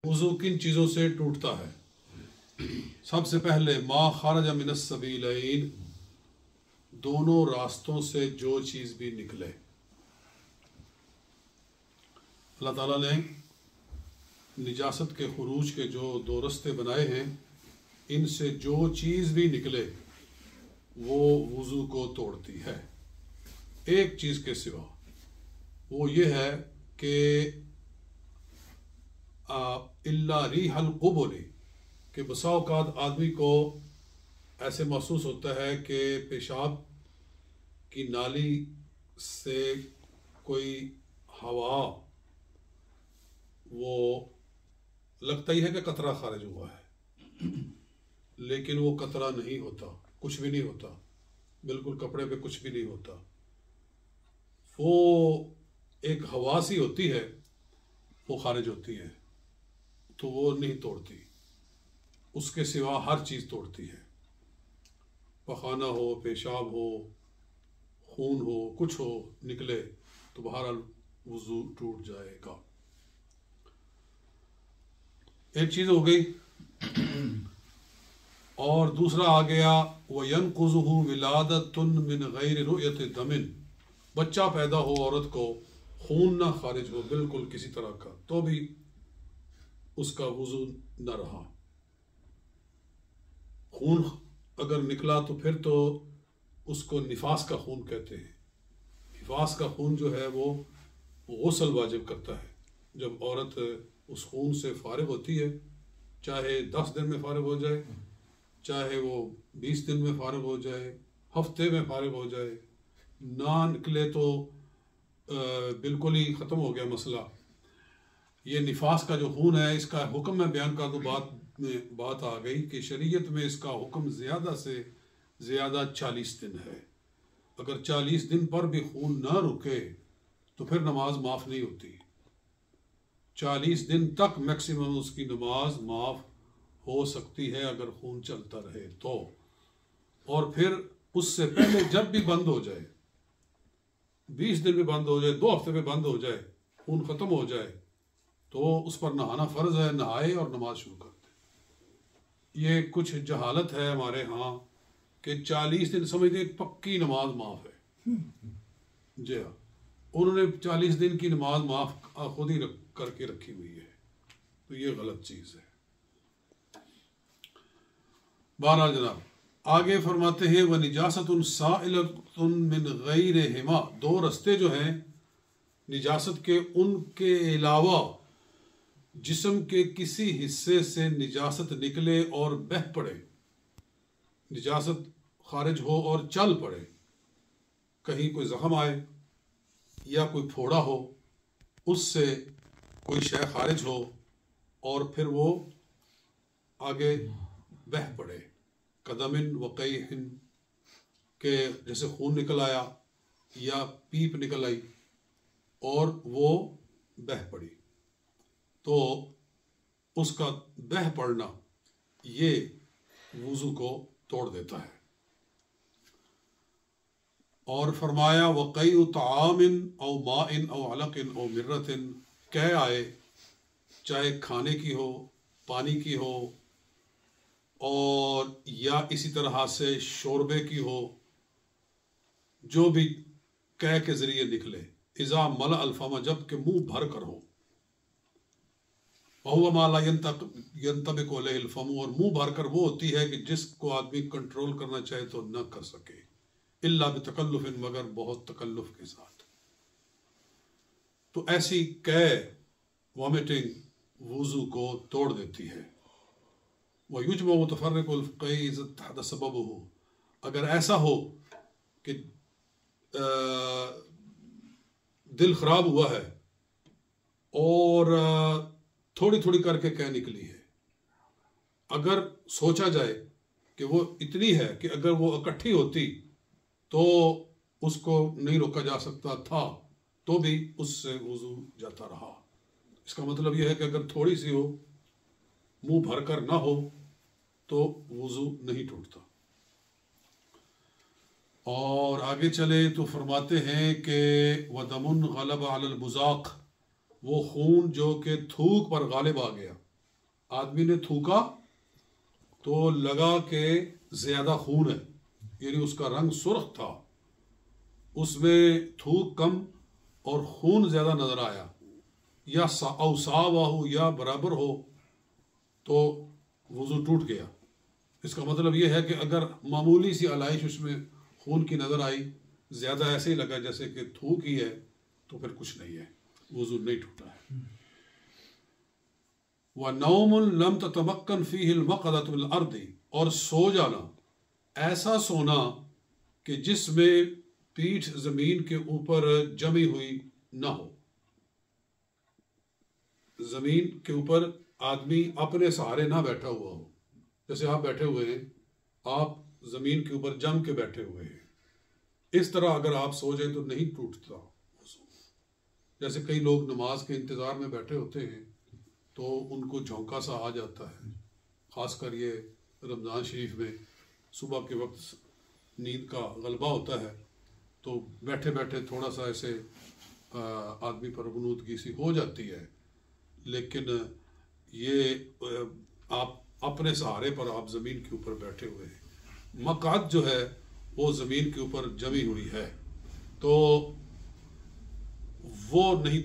वुज़ू किन चीज़ों से टूटता है? सबसे पहले मा खरज मिनस सबीलैन, दोनों रास्तों से जो चीज़ भी निकले। अल्लाह ताला ने निजासत के खुरूज के जो दो रास्ते बनाए हैं, इनसे जो चीज़ भी निकले वो वुज़ू को तोड़ती है, एक चीज़ के सिवा। वो ये है कि इल्ला रिहल क़ुबुली, कि बसा औक़ात आदमी को ऐसे महसूस होता है कि पेशाब की नाली से कोई हवा, वो लगता ही है कि कतरा खारिज हुआ है, लेकिन वो कतरा नहीं होता, कुछ भी नहीं होता, बिल्कुल कपड़े पे कुछ भी नहीं होता। वो एक हवा सी होती है, वो खारिज होती है, तो वो नहीं तोड़ती। उसके सिवा हर चीज़ तोड़ती है। पखाना हो, पेशाब हो, खून हो, कुछ हो निकले तो बहरहाल वुज़ू टूट जाएगा। एक चीज़ हो गई। और दूसरा आ गया वयनकुज़ुहु विलादतुन मिन गैरि रुयत दमिन, बच्चा पैदा हो औरत को, खून ना खारिज हो बिल्कुल किसी तरह का, तो भी उसका वुज़ू न रहा। खून अगर निकला तो फिर तो उसको निफास का खून कहते हैं। निफास का खून जो है वो गुस्ल वाजिब करता है। जब औरत उस खून से फारिग होती है, चाहे 10 दिन में फारिग हो जाए, चाहे वो 20 दिन में फारिग हो जाए, हफ्ते में फारिग हो जाए, ना निकले तो बिल्कुल ही ख़त्म हो गया मसला। ये निफास का जो खून है, इसका हुक्म मैं बयान कर दूँ, बात आ गई कि शरीयत में इसका हुक्म ज़्यादा से ज़्यादा 40 दिन है। अगर 40 दिन पर भी खून ना रुके तो फिर नमाज माफ़ नहीं होती। 40 दिन तक मैक्सिमम उसकी नमाज माफ़ हो सकती है अगर खून चलता रहे तो। और फिर उससे पहले जब भी बंद हो जाए, 20 दिन में बंद हो जाए, 2 हफ्ते में बंद हो जाए, खून ख़त्म हो जाए, तो उस पर नहाना फ़र्ज़ है। नहाए और नमाज शुरू कर दे। ये कुछ जहालत है हमारे यहाँ कि 40 दिन समझते पक्की नमाज माफ़ है। जी हाँ, उन्होंने 40 दिन की नमाज माफ़ खुद ही करके रखी हुई है, तो ये गलत चीज़ है। बहरहाल जनाब आगे फरमाते हैं वह निजासतुन साइलतुन मिन गैरिहिमा, दो रस्ते जो हैं निजासत के, उनके अलावा जिस्म के किसी हिस्से से निजासत निकले और बह पड़े, निजासत खारिज हो और चल पड़े, कहीं कोई जख्म आए या कोई फोड़ा हो, उससे कोई शय खारिज हो और फिर वो आगे बह पड़े, कदमिन वक़ईहिन, के जैसे खून निकल आया या पीप निकल आई और वो बह पड़ी, तो उसका बह पड़ना ये वुज़ू को तोड़ देता है। और फरमाया वक़ई तामिन औ माइन औ अलकिन औ मिर्रतिन, कह आए चाहे खाने की हो, पानी की हो, और या इसी तरह से शोरबे की हो, जो भी कह के ज़रिए निकले, इज़ा मल अल्फामा, जब के मुँह भर कर हो, वहुवा मा ला यंतबिकु अलैहिल फम, और मुँह भर कर वो होती है कि जिसको आदमी कंट्रोल करना चाहे तो न कर सके, इल्ला बितकल्लुफ़िन, मगर बहुत तकल्लुफ़ के साथ। तो ऐसी कह वॉमिटिंग वुज़ू को तोड़ देती है। वह युजमा मुतफर्रिकुल फ़क़ई तहत सबबुहु, अगर ऐसा हो कि दिल ख़राब हुआ है और थोड़ी थोड़ी करके कह निकली है, अगर सोचा जाए कि वो इतनी है कि अगर वो इकट्ठी होती तो उसको नहीं रोका जा सकता था, तो भी उससे वुज़ू जाता रहा। इसका मतलब यह है कि अगर थोड़ी सी हो, मुंह भर कर ना हो, तो वुज़ू नहीं टूटता। और आगे चले तो फरमाते हैं कि वदमुन गलब अलल बुज़ाक, वो खून जो कि थूक पर गालिब आ गया, आदमी ने थूका तो लगा कि ज़्यादा खून है, यानी उसका रंग सुर्ख था, उसमें थूक कम और खून ज़्यादा नज़र आया, या अवसावाहु या बराबर हो, तो वज़ू टूट गया। इसका मतलब यह है कि अगर मामूली सी आलाइश उसमें खून की नज़र आई, ज़्यादा ऐसे ही लगा जैसे कि थूक ही है, तो फिर कुछ नहीं है, वज़ू नहीं टूटा है। व नौमुन लम ततमक्कन फीहिल मक़दतु बिल अर्दी, और सो जाना, ऐसा सोना कि जिसमें पीठ ज़मीन के ऊपर जमी हुई ना हो। ज़मीन के ऊपर आदमी अपने सहारे ना बैठा हुआ हो, जैसे आप बैठे हुए हैं, आप ज़मीन के ऊपर जम के बैठे हुए हैं, इस तरह अगर आप सो जाए तो नहीं टूटता। जैसे कई लोग नमाज के इंतज़ार में बैठे होते हैं तो उनको झोंका सा आ जाता है, ख़ासकर ये रमज़ान शरीफ में सुबह के वक्त नींद का गलबा होता है, तो बैठे बैठे थोड़ा सा ऐसे आदमी पर गुनूदगी सी हो जाती है। लेकिन ये आप अपने सहारे पर आप ज़मीन के ऊपर बैठे हुए हैं, मकाद जो है वो ज़मीन के ऊपर जमी हुई है, तो वो नहीं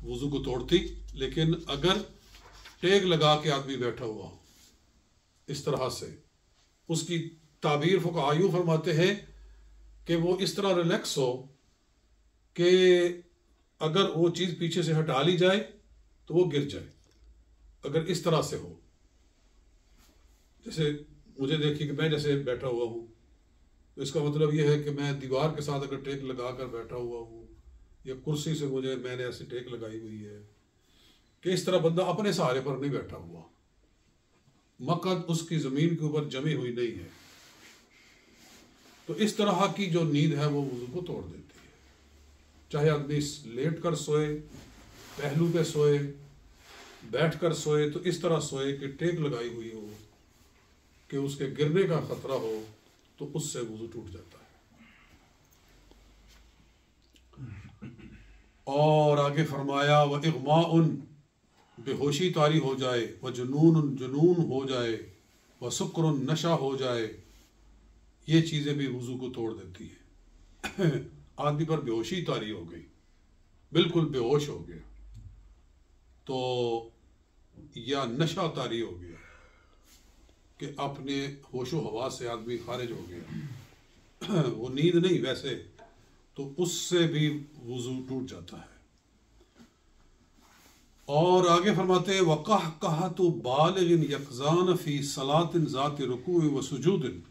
वज़ू को तोड़ती। लेकिन अगर टेक लगा के आदमी बैठा हुआ हो इस तरह से, उसकी ताबीर फुक़हा यूं फरमाते हैं कि वो इस तरह रिलैक्स हो कि अगर वो चीज़ पीछे से हटा ली जाए तो वो गिर जाए। अगर इस तरह से हो, जैसे मुझे देखिए कि मैं जैसे बैठा हुआ हूँ, तो इसका मतलब ये है कि मैं दीवार के साथ अगर टेक लगा कर बैठा हुआ हूँ, या कुर्सी से मैंने ऐसी टेक लगाई हुई है कि इस तरह बंदा अपने सहारे पर नहीं बैठा हुआ, मकद उसकी ज़मीन के ऊपर जमी हुई नहीं है, तो इस तरह की जो नींद है वो वज़ू को तोड़ देती है। चाहे आदमी लेट कर सोए, पहलू पे सोए, बैठ कर सोए, तो इस तरह सोए कि टेक लगाई हुई हो कि उसके गिरने का खतरा हो, तो उससे वज़ू टूट जाता है। और आगे फरमाया व इग़माउन, बेहोशी तारी हो जाए, व जुनून, जुनून हो जाए, व सुक्रुन, नशा हो जाए, ये चीज़ें भी वज़ू को तोड़ देती है। आदमी पर बेहोशी तारी हो गई, बिल्कुल बेहोश हो गया, तो या नशा तारी हो गया कि अपने होशो हवास से आदमी खारिज हो गया, वो नींद नहीं वैसे, तो उससे भी वज़ू टूट जाता है। और आगे फरमाते वक़ह कहा तो बालिगिन यक़ज़ान फ़ी सलातिन ज़ाति रुकू व सुजूदिन,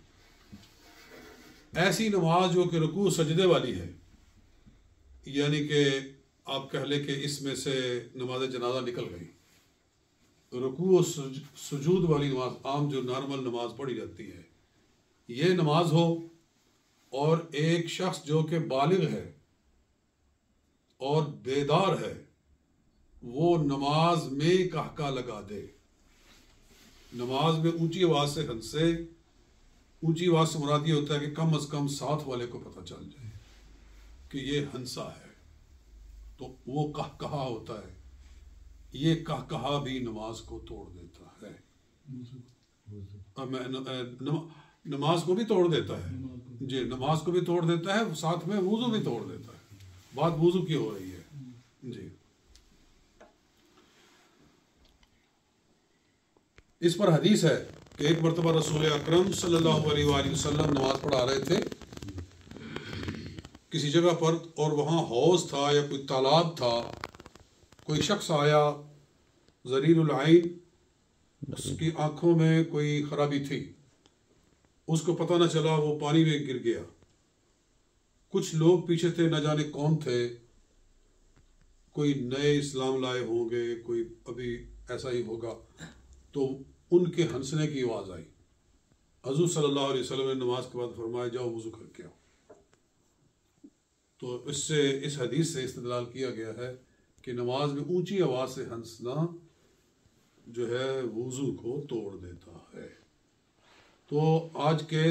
ऐसी नमाज जो कि रुकू सजदे वाली है, यानी कि आप कह लें कि इसमें से नमाज जनाजा निकल गई, रुकू और सुजूद वाली नमाज, आम जो नॉर्मल नमाज पढ़ी जाती है, ये नमाज हो, और एक शख्स जो कि बालिग है और बेदार है, वो नमाज में कहका लगा दे, नमाज में ऊंची आवाज से हंसे। ऊंची आवाज से मुराद ये होता है कि कम अज कम साथ वाले को पता चल जाए कि ये हंसा है, तो वो कहा होता है। ये कहा भी नमाज को तोड़ देता है, नमाज को भी तोड़ देता है जी, नमाज को भी तोड़ देता है, साथ में वुज़ू भी तोड़ देता है। बात वुज़ू की हो रही है जी। इस पर हदीस है कि एक मरतबा रसूल अकरम सल्लल्लाहु अलैहि वसल्लम नमाज पढ़ा रहे थे किसी जगह पर, और वहाँ हौज था या कोई तालाब था। कोई शख्स आया, ज़रीरुल आइन, उसकी आंखों में कोई खराबी थी, उसको पता न चला, वो पानी में गिर गया। कुछ लोग पीछे थे, न जाने कौन थे, कोई नए इस्लाम लाए होंगे, कोई अभी ऐसा ही होगा, तो उनके हंसने की आवाज़ आई। हज़ूर सल्लल्लाहु अलैहि वसल्लम ने नमाज के बाद फरमाया जाओ वज़ू करके आओ। तो इससे, इस हदीस से इस्तेदलाल किया गया है कि नमाज में ऊंची आवाज़ से हंसना जो है वज़ू को तोड़ देता है। तो आज के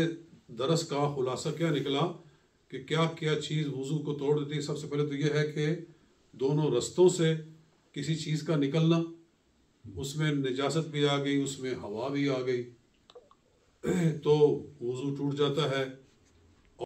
दरस का खुलासा क्या निकला कि क्या क्या चीज़ वज़ू को तोड़ देती है। सबसे पहले तो यह है कि दोनों रस्तों से किसी चीज़ का निकलना, उसमें निजासत भी आ गई, उसमें हवा भी आ गई, तो वज़ू टूट जाता है।